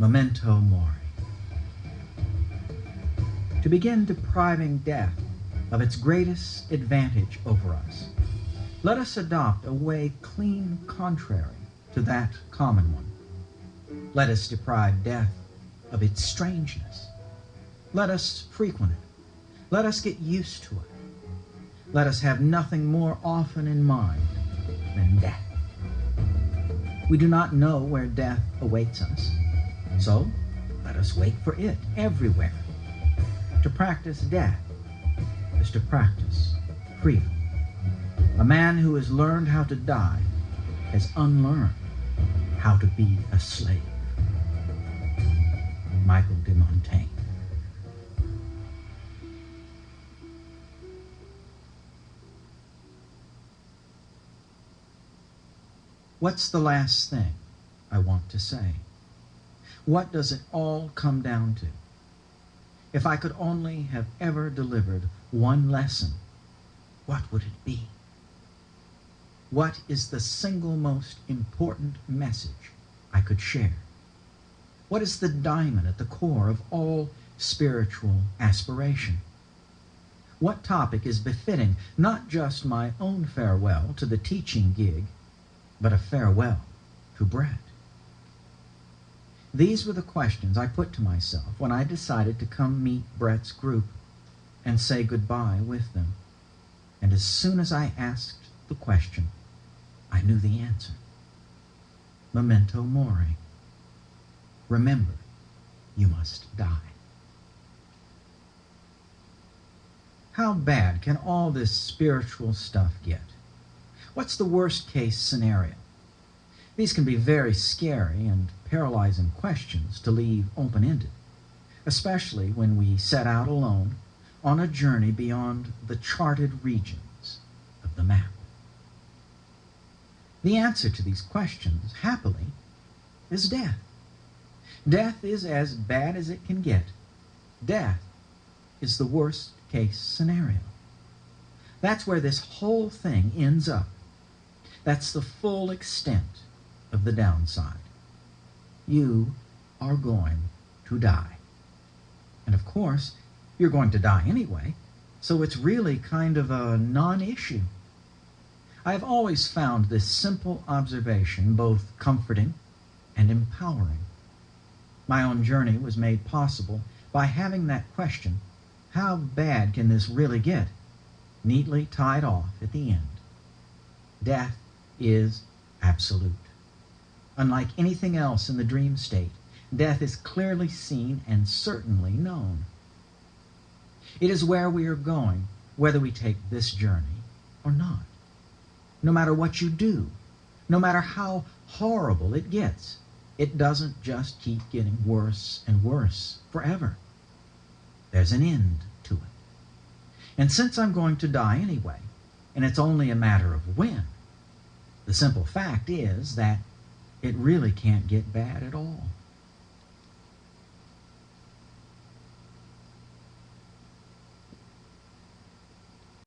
Memento Mori. To begin depriving death of its greatest advantage over us, let us adopt a way clean contrary to that common one. Let us deprive death of its strangeness. Let us frequent it. Let us get used to it. Let us have nothing more often in mind than death. We do not know where death awaits us, so let us wait for it everywhere. To practice death is to practice freedom. A man who has learned how to die has unlearned how to be a slave. Michael de Montaigne. What's the last thing I want to say? What does it all come down to? If I could only have ever delivered one lesson, what would it be? What is the single most important message I could share? What is the diamond at the core of all spiritual aspiration? What topic is befitting not just my own farewell to the teaching gig, but a farewell to Brett? These were the questions I put to myself when I decided to come meet Brett's group and say goodbye with them. And as soon as I asked the question, I knew the answer. Memento Mori. Remember, you must die. How bad can all this spiritual stuff get? What's the worst case scenario? These can be very scary and paralyzing questions to leave open-ended, especially when we set out alone on a journey beyond the charted regions of the map. The answer to these questions, happily, is death. Death is as bad as it can get. Death is the worst case scenario. That's where this whole thing ends up. That's the full extent of the downside. You are going to die. And of course, you're going to die anyway, so it's really kind of a non-issue. I've always found this simple observation both comforting and empowering. My own journey was made possible by having that question, how bad can this really get, neatly tied off at the end. Death is absolute. Unlike anything else in the dream state, death is clearly seen and certainly known. It is where we are going, whether we take this journey or not. No matter what you do, no matter how horrible it gets, it doesn't just keep getting worse and worse forever. There's an end to it. And since I'm going to die anyway, and it's only a matter of when, the simple fact is that it really can't get bad at all.